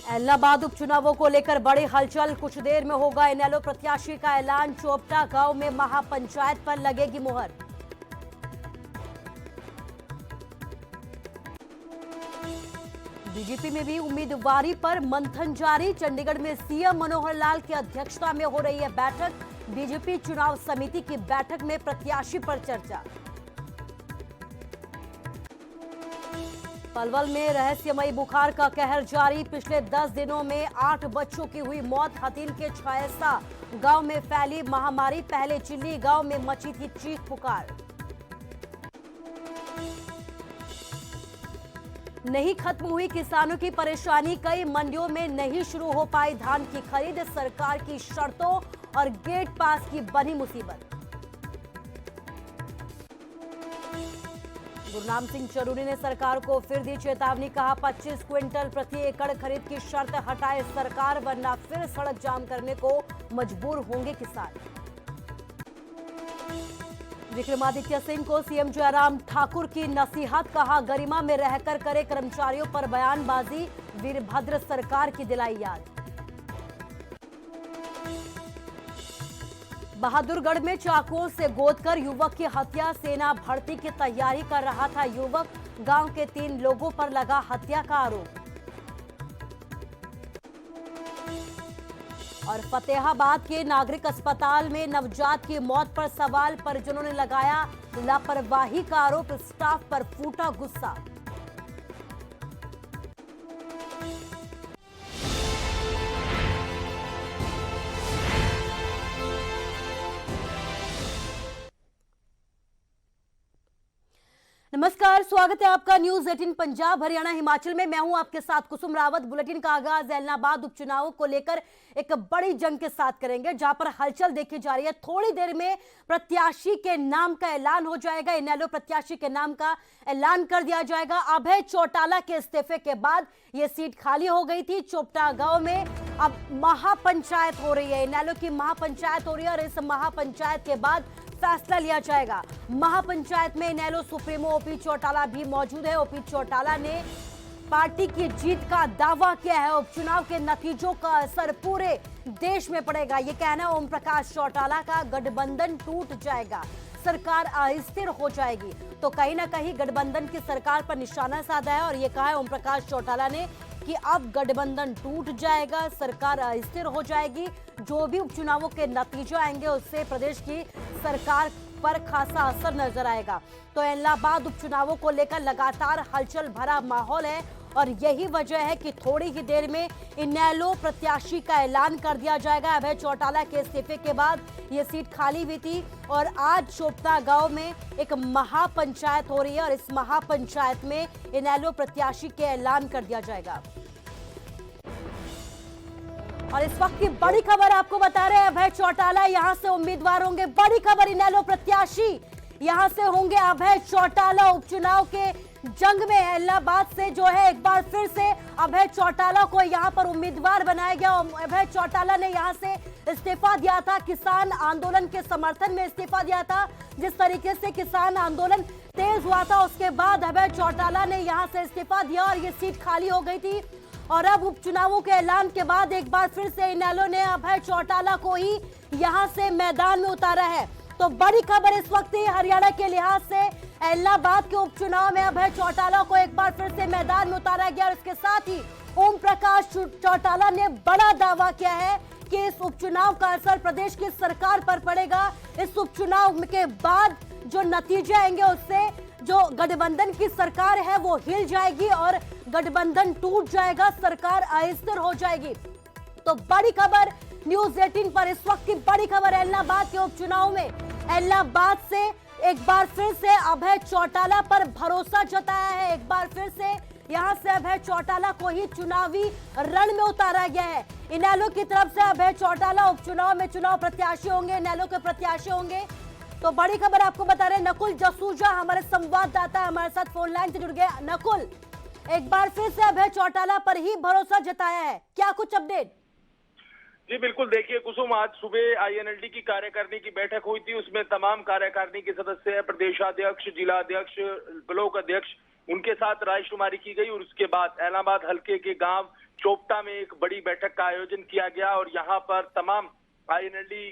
इलाहाबाद उपचुनावों को लेकर बड़ी हलचल। कुछ देर में होगा इनेलो प्रत्याशी का ऐलान। चोपटा गांव में महापंचायत पर लगेगी मुहर। बीजेपी में भी उम्मीदवारी पर मंथन जारी। चंडीगढ़ में सीएम मनोहर लाल की अध्यक्षता में हो रही है बैठक। बीजेपी चुनाव समिति की बैठक में प्रत्याशी पर चर्चा। पलवल में रहस्यमयी बुखार का कहर जारी। पिछले 10 दिनों में 8 बच्चों की हुई मौत। हथीन के छायसा गांव में फैली महामारी। पहले चिल्ली गांव में मची थी चीख पुकार। नहीं खत्म हुई किसानों की परेशानी। कई मंडियों में नहीं शुरू हो पाई धान की खरीद। सरकार की शर्तों और गेट पास की बनी मुसीबत। गुरनाम सिंह चरूरी ने सरकार को फिर दी चेतावनी। कहा 25 क्विंटल प्रति एकड़ खरीद की शर्त हटाए सरकार, वरना फिर सड़क जाम करने को मजबूर होंगे किसान। विक्रमादित्य सिंह को सीएम जयराम ठाकुर की नसीहत। कहा गरिमा में रहकर करे कर्मचारियों पर बयानबाजी। वीरभद्र सरकार की दिलाई याद। बहादुरगढ़ में चाकुओं से गोदकर युवक की हत्या। सेना भर्ती की तैयारी कर रहा था युवक। गांव के 3 लोगों पर लगा हत्या का आरोप। और फतेहाबाद के नागरिक अस्पताल में नवजात की मौत पर सवाल। परिजनों ने लगाया लापरवाही का आरोप। स्टाफ पर फूटा गुस्सा। नमस्कार, स्वागत है आपका न्यूज 18 पंजाब हरियाणा हिमाचल में। मैं हूं आपके साथ कुसुम रावत। बुलेटिन का आगाज इलाहाबाद उपचुनावों को लेकर एक बड़ी जंग के साथ करेंगे, जहां पर हलचल देखी जा रही है। थोड़ी देर में प्रत्याशी के नाम का ऐलान हो जाएगा। इनेलो प्रत्याशी के नाम का ऐलान कर दिया जाएगा। अभय चौटाला के इस्तीफे के बाद यह सीट खाली हो गई थी। चोपटा गांव में अब महापंचायत हो रही है। इनेलो की महापंचायत हो रही है और इस महापंचायत के बाद फैसला लिया जाएगा। महापंचायत में इनेलो सुप्रीमो ओपी चौटाला भी मौजूद है। ओपी चौटाला ने पार्टी की जीत का दावा किया है। उपचुनाव के नतीजों का असर पूरे देश में पड़ेगा, ये कहना ओम प्रकाश चौटाला का। गठबंधन टूट जाएगा, सरकार अस्थिर हो जाएगी। तो कहीं ना कहीं गठबंधन की सरकार पर निशाना साधा है और ये कहा है ओम प्रकाश चौटाला ने कि अब गठबंधन टूट जाएगा, सरकार अस्थिर हो जाएगी। जो भी उपचुनावों के नतीजे आएंगे उससे प्रदेश की सरकार पर खासा असर नजर आएगा। तो इलाहाबाद उपचुनावों को लेकर लगातार हलचल भरा माहौल है और यही वजह है कि थोड़ी ही देर में इनेलो प्रत्याशी का ऐलान कर दिया जाएगा। अभय चौटाला के इस्तीफे के बाद ये सीट खाली हुई थी और आज चोपटा गांव में एक महापंचायत हो रही है और इस महापंचायत में इनेलो प्रत्याशी के ऐलान कर दिया जाएगा। और इस वक्त की बड़ी खबर आपको बता रहे हैं, अभय चौटाला यहां से उम्मीदवार होंगे। बड़ी खबर, इनेलो प्रत्याशी यहां से होंगे अभय चौटाला। उपचुनाव के जंग में इलाहाबाद से जो है एक बार फिर से अभय चौटाला को यहां पर उम्मीदवार बनाया गया। अभय चौटाला ने यहां से इस्तीफा दिया था, किसान आंदोलन के समर्थन में इस्तीफा दिया था। जिस तरीके से किसान आंदोलन तेज हुआ था उसके बाद अभय चौटाला ने यहां से इस्तीफा दिया और ये सीट खाली हो गई थी। और अब उपचुनावों के ऐलान के बाद एक बार फिर से इनेलो ने अभय चौटाला को ही यहां से मैदान में उतारा है। तो बड़ी खबर इस वक्त हरियाणा के लिहाज से, इलाहाबाद के उपचुनाव में अभय चौटाला को एक बार फिर से मैदान में उतारा गया और इसके साथ ही ओम प्रकाश चौटाला ने बड़ा दावा किया है कि इस उपचुनाव का असर प्रदेश की सरकार पर पड़ेगा। इस उपचुनाव के बाद जो नतीजे आएंगे उससे जो गठबंधन की सरकार है वो हिल जाएगी और गठबंधन टूट जाएगा, सरकार अस्थिर हो जाएगी। तो बड़ी खबर न्यूज 18 पर इस वक्त की बड़ी खबर है इलाहाबाद के उपचुनाव में। इलाहाबाद से एक बार फिर से अभय चौटाला पर भरोसा जताया है। एक बार फिर से यहां से अभय चौटाला को ही चुनावी रण में उतारा गया है। इनेलो की तरफ से अभय चौटाला उपचुनाव में चुनाव प्रत्याशी होंगे, इनेलो के प्रत्याशी होंगे। तो बड़ी खबर आपको बता रहे हैं, नकुल जसूजा हमारे संवाददाता हमारे साथ फोन लाइन से जुड़ गए। नकुल, एक बार फिर से अभय चौटाला पर ही भरोसा जताया है, क्या कुछ अपडेट? जी बिल्कुल, देखिए कुसुम, आज सुबह आईएनएलडी की कार्यकारिणी की बैठक हुई थी। उसमें तमाम कार्यकारिणी के सदस्य, प्रदेशाध्यक्ष, जिला अध्यक्ष, ब्लॉक अध्यक्ष, उनके साथ रायशुमारी की गई और उसके बाद इलाहाबाद हल्के के गांव चोपटा में एक बड़ी बैठक का आयोजन किया गया और यहाँ पर तमाम आईएनएलडी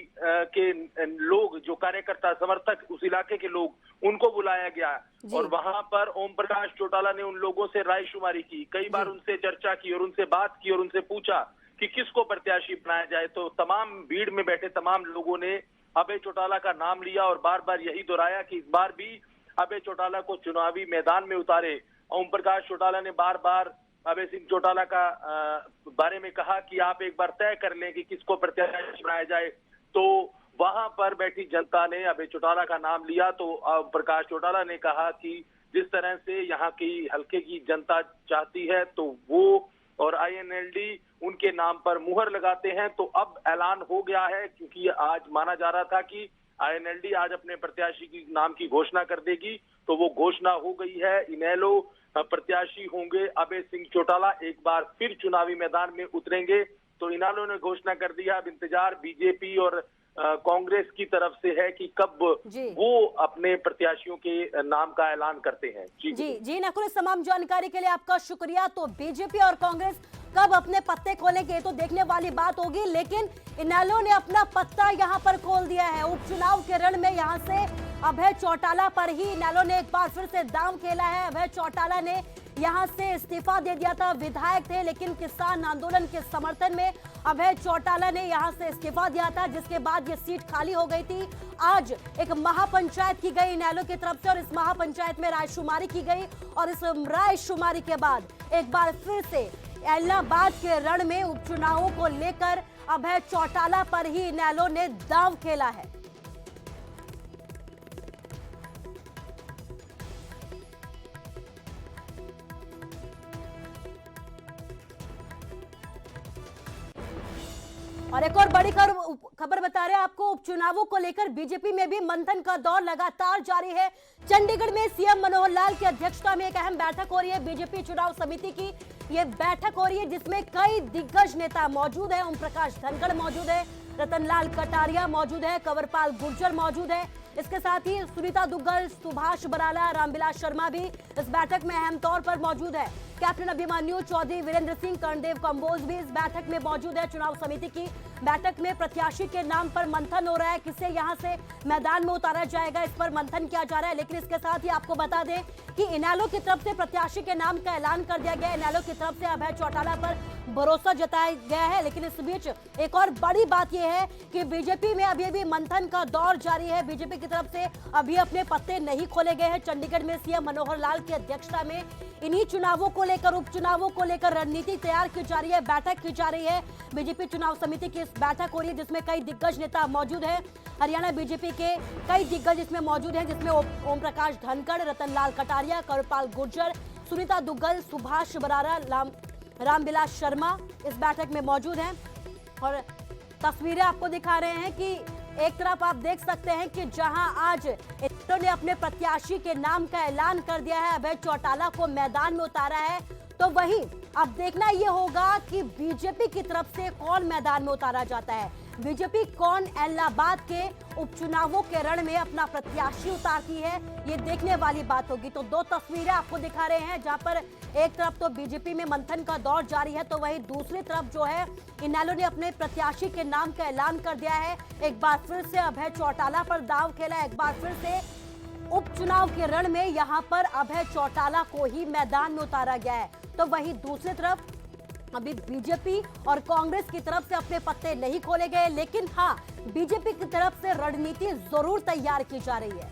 के लोग, जो कार्यकर्ता समर्थक उस इलाके के लोग, उनको बुलाया गया और वहां पर ओम प्रकाश चौटाला ने उन लोगों से रायशुमारी की, कई बार उनसे चर्चा की और उनसे बात की और उनसे पूछा कि किसको प्रत्याशी बनाया जाए। तो तमाम भीड़ में बैठे तमाम लोगों ने अभय चौटाला का नाम लिया और बार बार यही दोहराया कि इस बार भी अभय चौटाला को चुनावी मैदान में उतारे। ओम प्रकाश चौटाला ने बार बार अभय सिंह चौटाला का बारे में कहा कि आप एक बार तय कर लें कि किसको प्रत्याशी बनाया जाए। तो वहां पर बैठी जनता ने अभय चौटाला का नाम लिया तो ओम प्रकाश चौटाला ने कहा कि जिस तरह से यहाँ की हल्के की जनता चाहती है तो वो और आईएनएलडी उनके नाम पर मुहर लगाते हैं। तो अब ऐलान हो गया है, क्योंकि आज माना जा रहा था कि आईएनएलडी आज अपने प्रत्याशी की नाम की घोषणा कर देगी, तो वो घोषणा हो गई है। इनेलो प्रत्याशी होंगे अभय सिंह चौटाला, एक बार फिर चुनावी मैदान में उतरेंगे। तो इनेलो ने घोषणा कर दिया। अब इंतजार बीजेपी और कांग्रेस की तरफ से है कि कब वो अपने प्रत्याशियों के नाम का ऐलान करते हैं। जी नकुल, इस तमाम जानकारी के लिए आपका शुक्रिया। तो बीजेपी और कांग्रेस कब अपने पत्ते खोलेंगे तो देखने वाली बात होगी, लेकिन इनेलो ने अपना पत्ता यहां पर खोल दिया है। उपचुनाव के रण में यहां से अभय चौटाला पर ही इनेलो ने एक बार फिर से दांव खेला है। अभय चौटाला ने यहां से इस्तीफा दे दिया था, विधायक थे, लेकिन किसान आंदोलन के समर्थन में अभय चौटाला ने यहां से इस्तीफा दिया था, जिसके बाद ये सीट खाली हो गई थी। आज एक महापंचायत की गई इनेलो की तरफ से और इस महापंचायत में रायशुमारी की गई और इस रायशुमारी के बाद एक बार फिर से इलाहाबाद के रण में उपचुनावों को लेकर अभय चौटाला पर ही इनेलो ने दांव खेला है। और एक और बड़ी खबर बता रहे हैं आपको, उपचुनावों को लेकर बीजेपी में भी मंथन का दौर लगातार जारी है। चंडीगढ़ में सीएम मनोहर लाल की अध्यक्षता में एक अहम बैठक हो रही है। बीजेपी चुनाव समिति की ये बैठक हो रही है, जिसमें कई दिग्गज नेता मौजूद है। ओम प्रकाश धनखड़ मौजूद है, रतनलाल कटारिया मौजूद है, कंवरपाल गुर्जर मौजूद है। इसके साथ ही सुनीता दुग्गल, सुभाष बराला, रामविलास शर्मा भी इस बैठक में अहम तौर पर मौजूद है। कैप्टन अभिमन्यु चौधरी, वीरेंद्र सिंह, कर्णदेव कंबोज भी इस बैठक में मौजूद है। चुनाव समिति की बैठक में प्रत्याशी के नाम पर मंथन हो रहा है, किसे यहां से मैदान में उतारा जाएगा, इस पर मंथन किया जा रहा है। लेकिन इसके साथ ही आपको बता दें कि इनेलो की तरफ से प्रत्याशी के नाम का ऐलान कर दिया गया है। इनेलो की तरफ से अभय चौटाला पर भरोसा जताया गया है। लेकिन इस बीच एक और बड़ी बात यह है कि बीजेपी में अभी भी मंथन का दौर जारी है। बीजेपी की तरफ से अभी अपने पत्ते नहीं खोले गए हैं। चंडीगढ़ में सीएम मनोहर लाल की अध्यक्षता में इन्हीं चुनावों को लेकर, उपचुनावों को लेकर रणनीति तैयार की जा रही है, बैठक की जा रही है। बीजेपी चुनाव समिति की इस बैठक हो रही है, जिसमें कई दिग्गज नेता मौजूद हैं। हरियाणा बीजेपी के कई दिग्गज इसमें मौजूद हैं, जिसमें ओम प्रकाश धनखड़, रतनलाल कटारिया, कंवरपाल गुर्जर, सुनीता दुग्गल, सुभाष बराला, रामविलास शर्मा इस बैठक में मौजूद हैं। और तस्वीरें आपको दिखा रहे हैं कि एक तरफ आप देख सकते हैं कि जहां आज इन्होंने अपने प्रत्याशी के नाम का ऐलान कर दिया है, अभय चौटाला को मैदान में उतारा है, तो वहीं अब देखना यह होगा कि बीजेपी की तरफ से कौन मैदान में उतारा जाता है। बीजेपी कौन इलाहाबाद के उपचुनावों के रण में अपना प्रत्याशी उतारती है, ये देखने वाली बात होगी। तो दो तस्वीरें आपको दिखा रहे हैं, जहां पर एक तरफ तो बीजेपी में मंथन का दौर जारी है, तो वहीं दूसरी तरफ जो है इनेलो ने अपने प्रत्याशी के नाम का ऐलान कर दिया है। एक बार फिर से अभय चौटाला पर दांव खेला, एक बार फिर से उपचुनाव के रण में यहां पर अभय चौटाला को ही मैदान में उतारा गया है। तो वहीं दूसरी तरफ अभी बीजेपी और कांग्रेस की तरफ से अपने पत्ते नहीं खोले गए, लेकिन हाँ, बीजेपी की तरफ से रणनीति जरूर तैयार की जा रही है।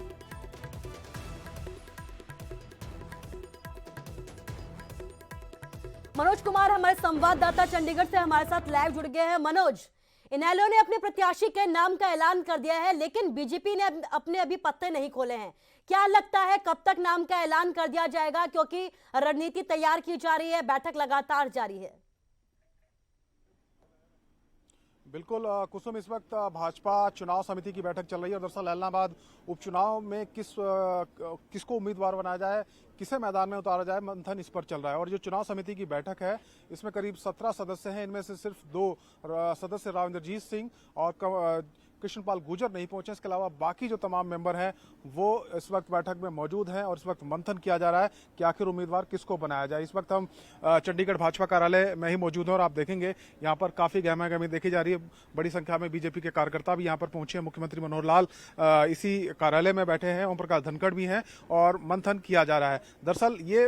मनोज कुमार हमारे संवाददाता चंडीगढ़ से हमारे साथ लाइव जुड़ गए हैं। मनोज, इनेलो ने अपने प्रत्याशी के नाम का ऐलान कर दिया है, लेकिन बीजेपी ने अपने अभी पत्ते नहीं खोले हैं। क्या लगता है कब तक नाम का ऐलान कर दिया जाएगा, क्योंकि रणनीति तैयार की जा रही है, बैठक लगातार जारी है? बिल्कुल कुसुम, इस वक्त भाजपा चुनाव समिति की बैठक चल रही है और दरअसल इलाहाबाद उपचुनाव में किसको उम्मीदवार बनाया जाए, किसे मैदान में उतारा जाए, मंथन इस पर चल रहा है। और जो चुनाव समिति की बैठक है, इसमें करीब 17 सदस्य हैं। इनमें से सिर्फ 2 सदस्य राव इंद्रजीत सिंह और कृष्णपाल गुर्जर नहीं पहुंचे। इसके अलावा बाकी जो तमाम मेंबर हैं वो इस वक्त बैठक में मौजूद हैं और इस वक्त मंथन किया जा रहा है कि आखिर उम्मीदवार किसको बनाया जाए। इस वक्त हम चंडीगढ़ भाजपा कार्यालय में ही मौजूद हैं और आप देखेंगे यहाँ पर काफी गहमागहमी देखी जा रही है। बड़ी संख्या में बीजेपी के कार्यकर्ता भी यहाँ पर पहुंचे हैं। मुख्यमंत्री मनोहर लाल इसी कार्यालय में बैठे हैं, ओम प्रकाश धनखड़ भी हैं और मंथन किया जा रहा है। दरअसल ये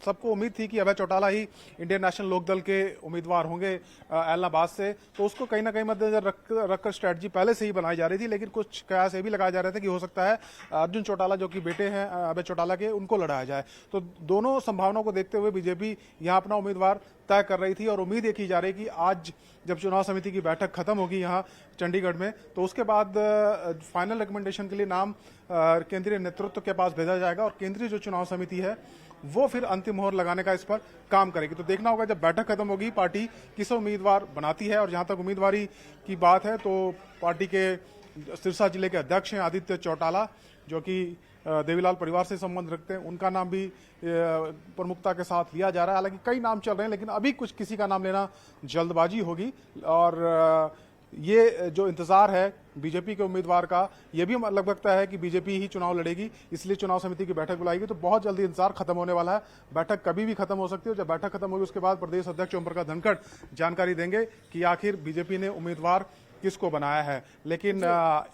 सबको उम्मीद थी कि अभय चौटाला ही इंडियन नेशनल लोकदल के उम्मीदवार होंगे एलनाबाद से, तो उसको कहीं ना कहीं मद्देनजर रखकर स्ट्रेटजी पहले से ही बनाई जा रही थी। लेकिन कुछ कयास ये भी लगाए जा रहे थे कि हो सकता है अर्जुन चौटाला जो कि बेटे हैं अभय चौटाला के, उनको लड़ाया जाए। तो दोनों संभावनाओं को देखते हुए बीजेपी यहां अपना उम्मीदवार तय कर रही थी और उम्मीद ये की जा रही है कि आज जब चुनाव समिति की बैठक खत्म होगी यहाँ चंडीगढ़ में, तो उसके बाद फाइनल रिकमेंडेशन के लिए नाम केंद्रीय नेतृत्व के पास भेजा जाएगा और केंद्रीय जो चुनाव समिति है वो फिर अंतिम मोहर लगाने का इस पर काम करेगी। तो देखना होगा जब बैठक खत्म होगी पार्टी किस उम्मीदवार बनाती है। और जहां तक उम्मीदवारी की बात है तो पार्टी के सिरसा जिले के अध्यक्ष हैं आदित्य चौटाला, जो कि देवीलाल परिवार से संबंध रखते हैं, उनका नाम भी प्रमुखता के साथ लिया जा रहा है। हालांकि कई नाम चल रहे हैं लेकिन अभी कुछ किसी का नाम लेना जल्दबाजी होगी और ये जो इंतजार है बीजेपी के उम्मीदवार का, ये भी लगभग तय है कि बीजेपी ही चुनाव लड़ेगी, इसलिए चुनाव समिति की बैठक बुलाएगी। तो बहुत जल्दी इंतजार खत्म होने वाला है, बैठक कभी भी खत्म हो सकती है। जब बैठक खत्म होगी उसके बाद प्रदेश अध्यक्ष ओम प्रकाश धनखड़ जानकारी देंगे कि आखिर बीजेपी ने उम्मीदवार किसको बनाया है। लेकिन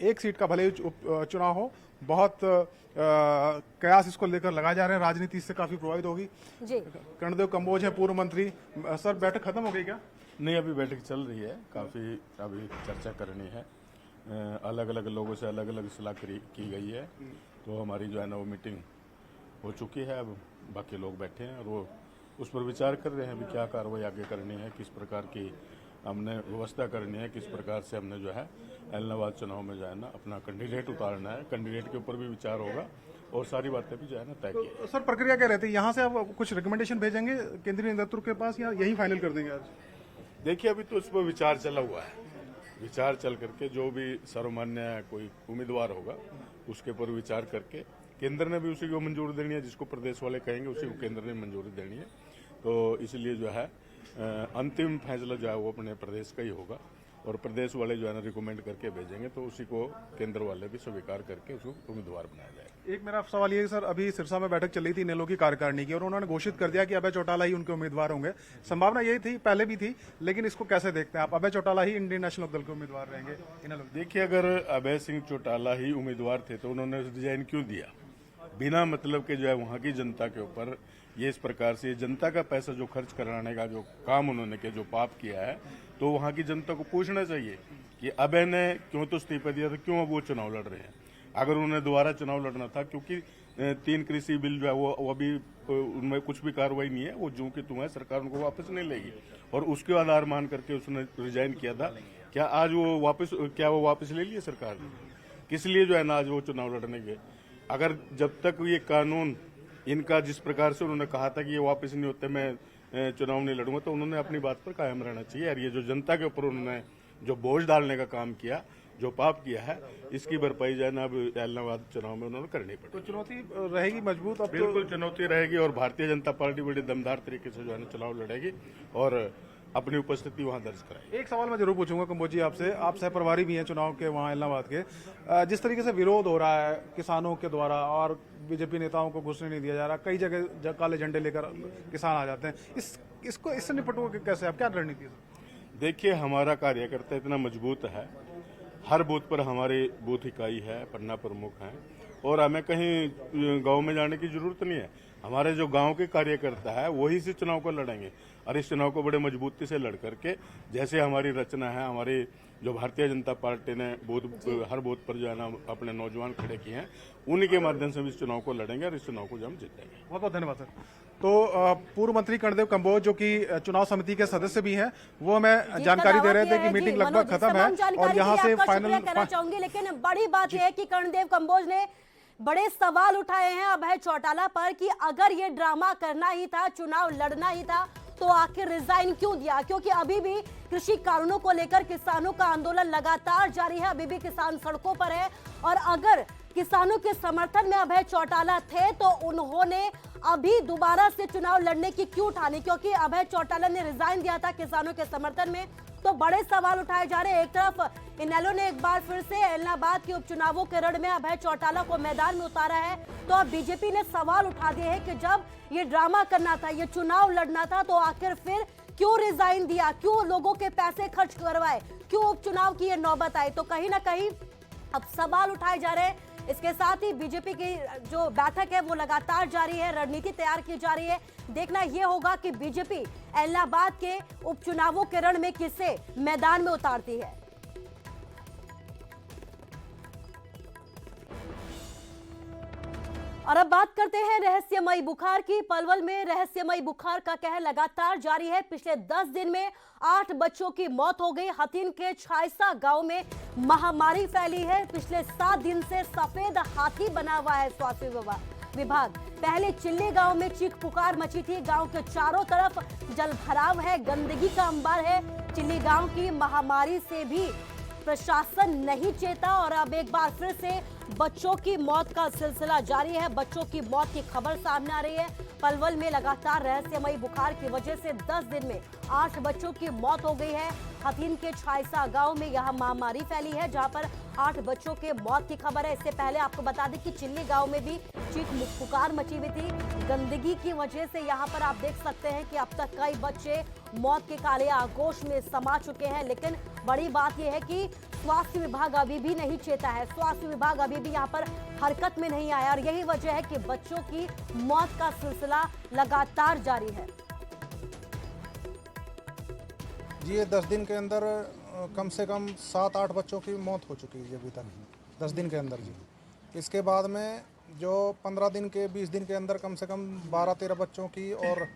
एक सीट का भले ही चुनाव हो, बहुत कयास इसको लेकर लगाए जा रहे हैं, राजनीति इससे काफी प्रभावित होगी। कर्णदेव कंबोज है पूर्व मंत्री। सर बैठक खत्म हो गई क्या? नहीं, अभी बैठक चल रही है, काफ़ी अभी चर्चा करनी है, अलग अलग लोगों से अलग अलग सलाह की गई है। तो हमारी जो है ना वो मीटिंग हो चुकी है, अब बाकी लोग बैठे हैं और वो उस पर विचार कर रहे हैं अभी क्या कार्रवाई आगे करनी है, किस प्रकार की हमने व्यवस्था करनी है, किस प्रकार से हमने जो है एलनाबाद चुनाव में जो है ना अपना कैंडिडेट उतारना है। कैंडिडेट के ऊपर भी विचार होगा और सारी बातें भी जो है ना तय की। तो सर प्रक्रिया क्या रहती है, यहाँ से आप कुछ रिकमेंडेशन भेजेंगे केंद्रीय नेतृत्व के पास या यही फाइनल कर देंगे आज? देखिए, अभी तो इस पर विचार चला हुआ है, विचार चल करके जो भी सर्वमान्य कोई उम्मीदवार होगा उसके ऊपर विचार करके केंद्र ने भी उसी को मंजूरी देनी है, जिसको प्रदेश वाले कहेंगे उसी को केंद्र ने मंजूरी देनी है। तो इसलिए जो है अंतिम फैसला जो है वो अपने प्रदेश का ही होगा और प्रदेश वाले जो है ना रिकमेंड करके भेजेंगे तो उसी को केंद्र वाले भी स्वीकार करके उसको उम्मीदवार बनाया जाएगा। एक मेरा सवाल ये है सर, अभी सिरसा में बैठक चल रही थी इनेलो की कार्यकारिणी की और उन्होंने घोषित कर दिया कि अभय चौटाला ही उनके उम्मीदवार होंगे। संभावना यही थी, पहले भी थी, लेकिन इसको कैसे देखते हैं आप? अभय चौटाला ही इंडियन नेशनल लोकदल के उम्मीदवार रहेंगे इनेलो? देखिए, अगर अभय सिंह चौटाला ही उम्मीदवार थे तो उन्होंने डिजाइन क्यों दिया? बिना मतलब के जो है वहाँ की जनता के ऊपर ये इस प्रकार से जनता का पैसा जो खर्च कराने का जो काम उन्होंने किया, जो पाप किया है, तो वहाँ की जनता को पूछना चाहिए कि अभय ने क्यों तो इस्तीफा दिया था, क्यों अब वो चुनाव लड़ रहे हैं। अगर उन्हें दोबारा चुनाव लड़ना था, क्योंकि 3 कृषि बिल जो है वो अभी उनमें कुछ भी कार्रवाई नहीं है, वो जो कि तुम्हें सरकार उनको वापस नहीं लेगी और उसके आधार मान करके उसने रिजाइन किया था। क्या आज वो वापस ले लिए सरकार ने? किस लिए जो है ना आज वो चुनाव लड़ने गए? अगर जब तक ये कानून इनका जिस प्रकार से उन्होंने कहा था कि ये वापस नहीं होते, मैं चुनाव नहीं लड़ूंगा, तो उन्होंने अपनी बात पर कायम रहना चाहिए। और ये जो जनता के ऊपर उन्होंने जो बोझ डालने का काम किया, जो पाप किया है, इसकी भरपाई जो है ना अब एलनाबाद चुनाव में उन्होंने करनी पड़ी। तो चुनौती रहेगी मजबूत? अब बिल्कुल चुनौती रहेगी और भारतीय जनता पार्टी बड़ी दमदार तरीके से जो है ना चुनाव लड़ेगी और अपनी उपस्थिति वहां दर्ज कराएगी। एक सवाल मैं जरूर पूछूंगा कंबोज जी आपसे, आप सहप्रभारी भी हैं चुनाव के वहां एलनाबाद के। जिस तरीके से विरोध हो रहा है किसानों के द्वारा और बीजेपी नेताओं को घुसने नहीं दिया जा रहा, कई जगह काले झंडे लेकर किसान आ जाते हैं, इससे निपटोगे कैसे आप? क्या रणनीति है? देखिए, हमारा कार्यकर्ता इतना मजबूत है, हर बूथ पर हमारी बूथ इकाई है, पन्ना प्रमुख हैं और हमें कहीं गांव में जाने की जरूरत नहीं है। हमारे जो गांव के कार्यकर्ता है वही से चुनाव को लड़ेंगे और इस चुनाव को बड़े मजबूती से लड़ करके, जैसे हमारी रचना है, हमारी जो भारतीय जनता पार्टी ने हर बूथ पर जो है ना अपने नौजवान खड़े किए हैं, उन्हीं के माध्यम से हम इस चुनाव को लड़ेंगे और इस चुनाव को हम जीतेंगे। बहुत बहुत धन्यवाद सर। तो पूर्व मंत्री कर्णदेव कंबोज जो कि चुनाव समिति के सदस्य भी हैं, वो हमें जानकारी दे रहे थे कि मीटिंग लगभग खत्म है और यहाँ से फाइनल कहना चाहूंगी। लेकिन बड़ी बात यह है कि कर्णदेव कंबोज ने बड़े सवाल उठाए हैं अभय चौटाला पर कि अगर ये ड्रामा करना ही था, चुनाव लड़ना ही था, तो आखिर रिजाइन क्यों दिया? क्योंकि अभी भी कृषि कानूनों को लेकर किसानों का आंदोलन लगातार जारी है, अभी भी किसान सड़कों पर है और अगर किसानों के समर्थन में अभय चौटाला थे तो उन्होंने अभी दोबारा से चुनाव लड़ने की क्यों ठानी, क्योंकि अभय चौटाला ने रिजाइन दिया था किसानों के समर्थन में। तो बड़े सवाल उठाए जा रहे हैं। एक तरफ इनेलो ने एक बार फिर से एलनाबाद के उपचुनावों के रण में अभय चौटाला को मैदान में उतारा है, तो अब बीजेपी ने सवाल उठा दिए हैं कि जब ये ड्रामा करना था, ये चुनाव लड़ना था, तो आखिर फिर क्यों रिजाइन दिया, क्यों लोगों के पैसे खर्च करवाए, क्यों उपचुनाव की ये नौबत आई। तो कहीं ना कहीं अब सवाल उठाए जा रहे हैं। इसके साथ ही बीजेपी की जो बैठक है वो लगातार जारी है, रणनीति तैयार की जा रही है। देखना यह होगा कि बीजेपी एलनाबाद के उपचुनावों के रण में किसे मैदान में उतारती है। और अब बात करते हैं रहस्यमयी बुखार की। पलवल में रहस्यमयी बुखार का कहर लगातार जारी है। पिछले 10 दिन में 8 बच्चों की मौत हो गई। हथीन के छायसा गांव में महामारी फैली है। पिछले 7 दिन से सफेद हाथी बना हुआ है स्वास्थ्य विभाग। पहले चिल्ली गांव में चीख पुकार मची थी। गांव के चारों तरफ जल भराव है, गंदगी का अंबार है। चिल्ली गांव की महामारी से भी प्रशासन नहीं चेता और अब एक बार फिर से बच्चों की मौत का सिलसिला जारी है। बच्चों की मौत की खबर सामने आ रही है। पलवल में लगातार रहस्यमयी बुखार की वजह से 10 दिन में 8 बच्चों की मौत हो गई है। हथीन के छायसा गांव में यह महामारी फैली है, जहां पर 8 बच्चों के मौत की खबर है। इससे पहले आपको बता दें कि चिल्ली गांव में भी चीख पुकार मची हुई थी। गंदगी की वजह से यहां पर आप देख सकते हैं कि अब तक कई बच्चे मौत के काले आगोश में समा चुके हैं। लेकिन बड़ी बात यह है कि स्वास्थ्य विभाग अभी भी नहीं चेता है। स्वास्थ्य विभाग अभी भी यहाँ पर हरकत में नहीं आया और यही वजह है कि बच्चों की मौत का सिलसिला लगातार जारी है। जी, ये 10 दिन के अंदर कम से कम 7-8 बच्चों की मौत हो चुकी है अभी तक 10 दिन के अंदर जी। इसके बाद में जो 15 दिन के 20 दिन के अंदर कम से कम 12-13 बच्चों की और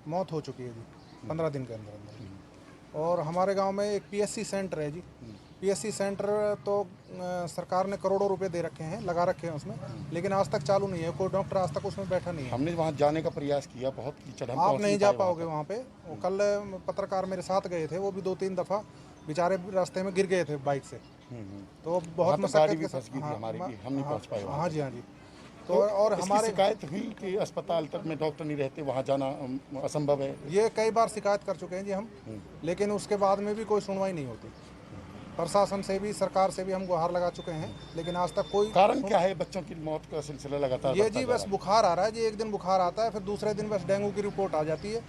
मौत हो चुकी है जी 15 दिन के अंदर। और हमारे गांव में एक पीएससी सेंटर है जी। पीएससी सेंटर तो सरकार ने करोड़ों रुपए दे रखे हैं, लगा रखे हैं उसमें, लेकिन आज तक चालू नहीं है। कोई डॉक्टर आज तक उसमें बैठा नहीं है। हमने वहाँ जाने का प्रयास किया, बहुत कीचड़, हम आप नहीं जा पाओगे वहाँ पे। वो कल पत्रकार मेरे साथ गए थे, वो भी 2-3 दफ़ा बेचारे रास्ते में गिर गए थे बाइक से। तो बहुत गाड़ी भी फंस गई थी हमारी भी, हम नहीं पहुँच पाए। हाँ जी, हाँ जी। तो और हमारे शिकायत हुई कि अस्पताल तक में डॉक्टर नहीं रहते, वहाँ जाना असंभव है। ये कई बार शिकायत कर चुके हैं जी हम, लेकिन उसके बाद में भी कोई सुनवाई नहीं होती। प्रशासन से भी, सरकार से भी हम गुहार लगा चुके हैं, लेकिन आज तक कोई कारण क्या है बच्चों की मौत का सिलसिला लगातार? ये जी बस बुखार आ रहा है जी। एक दिन बुखार आता है, फिर दूसरे दिन बस डेंगू की रिपोर्ट आ जाती है,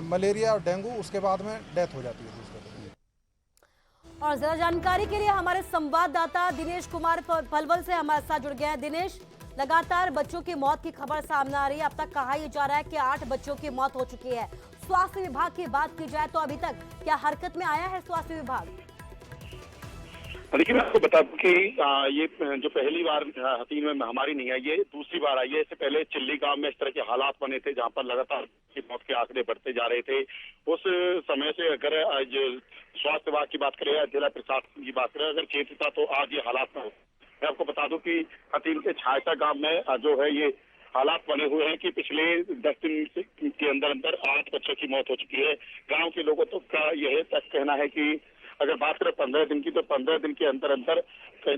मलेरिया और डेंगू, उसके बाद में डेथ हो जाती है दूसरे दिन। और ज्यादा जानकारी के लिए हमारे संवाददाता दिनेश कुमार पलवल से हमारे साथ जुड़ गए हैं। दिनेश, लगातार बच्चों की मौत की खबर सामने आ रही है। अब तक कहा यह जा रहा है कि 8 बच्चों की मौत हो चुकी है। स्वास्थ्य विभाग की बात की जाए तो अभी तक क्या हरकत में आया है स्वास्थ्य विभाग? देखिए, मैं आपको बता दूं कि ये जो पहली बार हथीन में महामारी नहीं आई, ये दूसरी बार आई है। इससे पहले चिल्ली गांव में इस तरह के हालात बने थे जहां पर लगातार मौत के आंकड़े बढ़ते जा रहे थे। उस समय से अगर आज स्वास्थ्य विभाग की बात करें या जिला प्रशासन की बात करें, अगर चेत था तो आज ये हालात न हो। मैं आपको बता दूं कि हथीन के छायसा गांव में जो है ये हालात बने हुए हैं कि पिछले 10 दिन के अंदर अंदर 8 बच्चों की मौत हो चुकी है। गाँव के लोगों तो का यह तक कहना है कि अगर बात करें 15 दिन की, तो 15 दिन के अंदर अंदर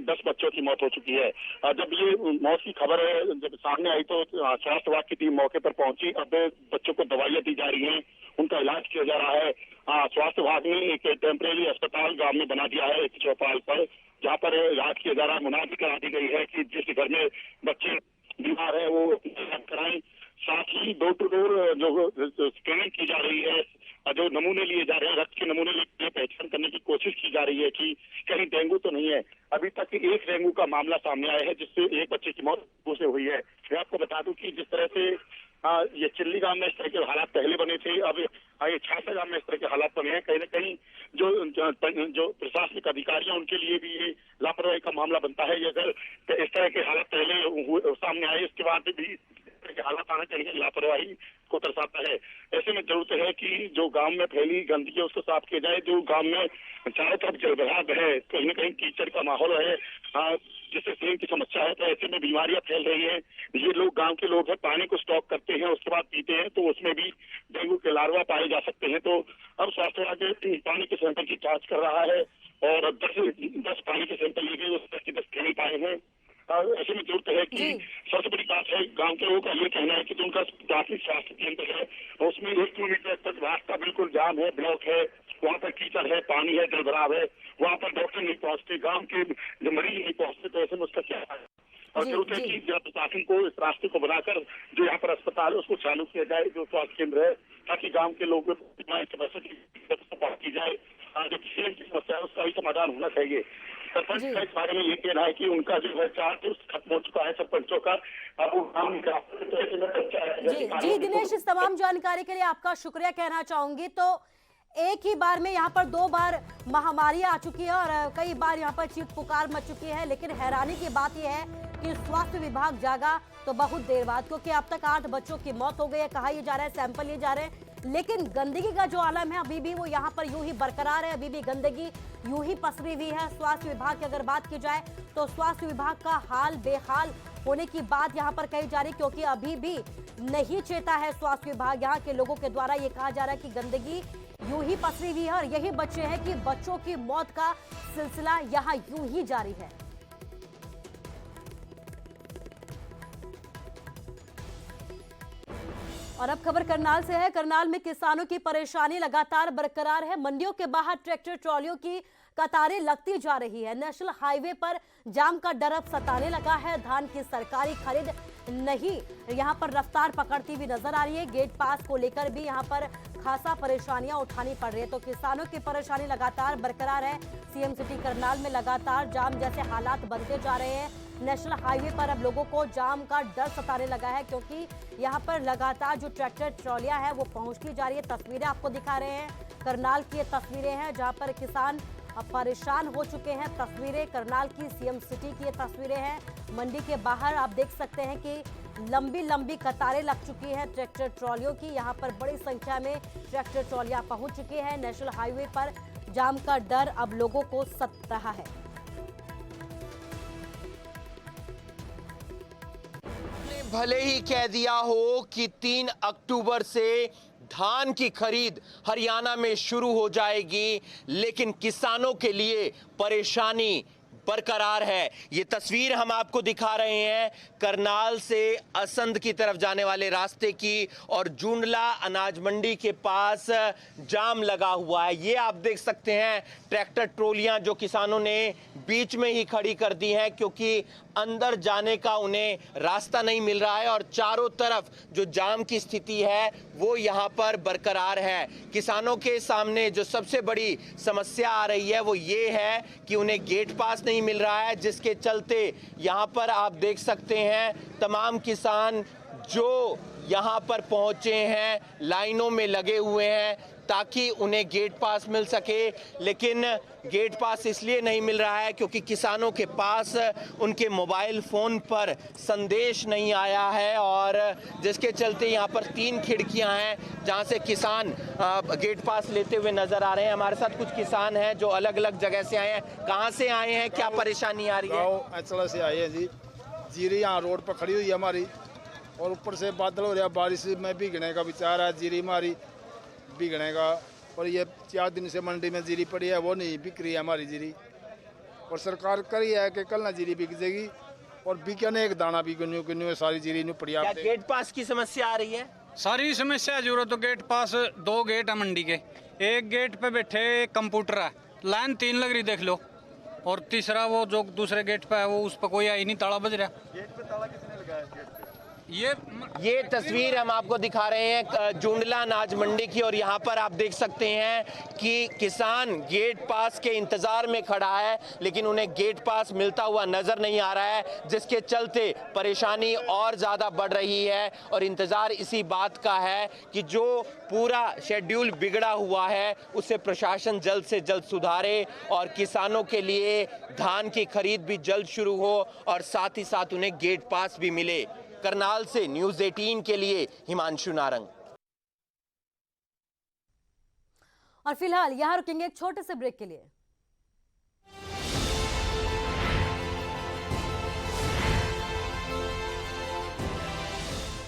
10 बच्चों की मौत हो चुकी है। जब ये मौत की खबर जब सामने आई तो स्वास्थ्य विभाग की टीम मौके पर पहुंची। अब बच्चों को दवाइयां दी जा रही हैं, उनका इलाज किया जा रहा है। स्वास्थ्य विभाग ने एक टेम्परेरी अस्पताल गांव में बना दिया है, एक चौपाल पर, जहां पर इलाज किया जा रहा है। मुनादी करा दी गई है कि जिस घर में बच्चे बीमार है वो कराएं। साथ ही डोर टू डोर जो स्कैनिंग की जा रही है, जो नमूने लिए जा रहे हैं, रक्त के नमूने लिए पहचान करने की कोशिश की जा रही है कि कहीं डेंगू तो नहीं है। अभी तक एक डेंगू का मामला सामने आया है जिससे एक बच्चे की मौत डेंगू से हुई है। मैं आपको बता दूं कि जिस तरह से ये चिल्ली गांव में इस तरह के हालात पहले बने थे, अब ये छायसा गांव में इस तरह के हालात बने हैं। कहीं न कहीं जो प्रशासनिक अधिकारी हैं उनके लिए भी ये लापरवाही का मामला बनता है। अगर इस तरह के हालात पहले सामने आए, इसके बाद भी के हालात आना चाहिए, लापरवाही को दर्शाता है। ऐसे में जरूरत है कि जो गांव में फैली गंदगी है उसको साफ किया जाए। जो गांव में चारों तरफ जलभराव है, कहीं न कहीं कीचड़ का माहौल है, जिससे सेहत की समस्या है, तो ऐसे में बीमारियां फैल रही हैं। ये लोग, गांव के लोग हैं, पानी को स्टॉक करते हैं, उसके बाद पीते हैं, तो उसमें भी डेंगू के लार्वा पाए जा सकते हैं। तो अब स्वास्थ्य विभाग पानी के सैंपल की जाँच कर रहा है और 10 पानी के सैंपल लिए गए, 10 के 10 नहीं पाए हैं। ऐसे में जरूरत है कि सबसे बड़ी बात है, गांव के लोगों का ये कहना है कि जो उनका प्राथमिक स्वास्थ्य केंद्र है उसमें 1 किलोमीटर तक रास्ता बिल्कुल जाम है, ब्लॉक है, वहाँ पर कीचड़ है, पानी है, जलभराव है, वहाँ पर डॉक्टर नहीं पहुंचते, गांव के जो मरीज नहीं पहुंचते, तो ऐसे में उसका क्या है। और जरूरत है कि जिला प्रशासन को इस रास्ते को बनाकर जो यहाँ पर अस्पताल है उसको चालू किया जाए, जो स्वास्थ्य केंद्र है, ताकि गांव के लोगों को की जाए। जो किसी की समस्या है उसका भी समाधान होना चाहिए। सरपंच का इस बारे में ये कहना है कि उनका जो है चार्ज खत्म हो चुका है सरपंचों का। जी दिनेश, इस तमाम जानकारी के लिए आपका शुक्रिया कहना चाहूंगी। तो एक ही बार में यहाँ पर 2 बार महामारी आ चुकी है और कई बार यहाँ पर चीख पुकार मच चुकी है, लेकिन हैरानी की बात यह है कि स्वास्थ्य विभाग जागा तो बहुत देर बाद, क्योंकि अब तक 8 बच्चों की मौत हो गई है, कहा यह जा रहा है, सैंपल लिए जा रहे हैं, लेकिन गंदगी का जो आलम है अभी भी वो यहाँ पर यूं ही बरकरार है, अभी भी गंदगी यूं ही पसरी हुई है। स्वास्थ्य विभाग की अगर बात की जाए तो स्वास्थ्य विभाग का हाल बेहाल होने की बात यहाँ पर कही जा रही, क्योंकि अभी भी नहीं चेता है स्वास्थ्य विभाग। यहाँ के लोगों के द्वारा ये कहा जा रहा है कि गंदगी यूं ही पसरी हुई है और यही बच्चे हैं कि बच्चों की मौत का सिलसिला यहाँ यूं ही जारी है। और अब खबर करनाल से है। करनाल में किसानों की परेशानी लगातार बरकरार है। मंडियों के बाहर ट्रैक्टर ट्रॉलियों की कतारें लगती जा रही है। नेशनल हाईवे पर जाम का डर अब सताने लगा है। धान की सरकारी खरीद नहीं यहां पर रफ्तार पकड़ती हुई नजर आ रही है। गेट पास को लेकर भी यहां पर खासा परेशानियां उठानी पड़ रही है। तो किसानों की परेशानी लगातार बरकरार है। सीएम सिटी करनाल में लगातार जाम जैसे हालात बनते जा रहे हैं। नेशनल हाईवे पर अब लोगों को जाम का डर सताने लगा है, क्योंकि यहाँ पर लगातार जो ट्रैक्टर ट्रॉलियां हैं वो पहुंचती जा रही है। तस्वीरें आपको दिखा रहे हैं, करनाल की ये तस्वीरें हैं जहां पर किसान अब परेशान हो चुके हैं। तस्वीरें करनाल की सीएम सिटी की ये तस्वीरें हैं। मंडी के बाहर आप देख सकते हैं कि लंबी लंबी कतारें लग चुकी हैं ट्रैक्टर ट्रॉलियों की। यहाँ पर बड़ी संख्या में ट्रैक्टर ट्रॉलियां पहुंच चुकी हैं। नेशनल हाईवे पर जाम का डर अब लोगों को सता रहा है। भले ही कह दिया हो कि 3 अक्टूबर से धान की खरीद हरियाणा में शुरू हो जाएगी, लेकिन किसानों के लिए परेशानी बरकरार है। ये तस्वीर हम आपको दिखा रहे हैं करनाल से असंध की तरफ जाने वाले रास्ते की, और जूंडला अनाज मंडी के पास जाम लगा हुआ है। ये आप देख सकते हैं ट्रैक्टर ट्रोलियां जो किसानों ने बीच में ही खड़ी कर दी हैं, क्योंकि अंदर जाने का उन्हें रास्ता नहीं मिल रहा है और चारों तरफ जो जाम की स्थिति है वो यहाँ पर बरकरार है। किसानों के सामने जो सबसे बड़ी समस्या आ रही है वो ये है कि उन्हें गेट पास नहीं मिल रहा है, जिसके चलते यहाँ पर आप देख सकते हैं तमाम किसान जो यहाँ पर पहुँचे हैं लाइनों में लगे हुए हैं ताकि उन्हें गेट पास मिल सके, लेकिन गेट पास इसलिए नहीं मिल रहा है क्योंकि किसानों के पास उनके मोबाइल फ़ोन पर संदेश नहीं आया है, और जिसके चलते यहाँ पर 3 खिड़कियाँ हैं जहाँ से किसान गेट पास लेते हुए नज़र आ रहे हैं। हमारे साथ कुछ किसान हैं जो अलग अलग जगह से आए हैं। कहाँ से आए हैं, क्या परेशानी आ रही है? गाँव से आए हैं जी। जीरी यहाँ रोड पर खड़ी हुई है हमारी, और ऊपर से बादल हो रहा है, बारिश में भीगने का विचार है। जीरी हमारी भीगने का, और ये 4 दिन से मंडी में जीरी पड़ी है, वो नहीं बिक रही है हमारी जीरी। और सरकार करी है कि कल ना जीरी बिक जाएगी, और बिकने एक दाना भी गिन्यू सारी जीरी न्यू पड़ी। क्या गेट पास की समस्या आ रही है? सारी समस्या जरूरत तो गेट पास 2 गेट है मंडी के। एक गेट पे बैठे कंप्यूटर है, लाइन 3 लग रही देख लो, और तीसरा वो जो दूसरे गेट पे है वो उस पर कोई आई नहीं, ताला बज रहा। गेट पे ताला किसने लगाया? गेट पे ये तस्वीर हम आपको दिखा रहे हैं जूंडला अनाज मंडी की, और यहाँ पर आप देख सकते हैं कि किसान गेट पास के इंतजार में खड़ा है, लेकिन उन्हें गेट पास मिलता हुआ नजर नहीं आ रहा है, जिसके चलते परेशानी और ज्यादा बढ़ रही है। और इंतजार इसी बात का है कि जो पूरा शेड्यूल बिगड़ा हुआ है उसे प्रशासन जल्द से जल्द सुधारे, और किसानों के लिए धान की खरीद भी जल्द शुरू हो, और साथ ही साथ उन्हें गेट पास भी मिले। करनाल से न्यूज़ 18 के लिए हिमांशु नारंग। और फिलहाल यहां रुकेंगे एक छोटे से ब्रेक के लिए।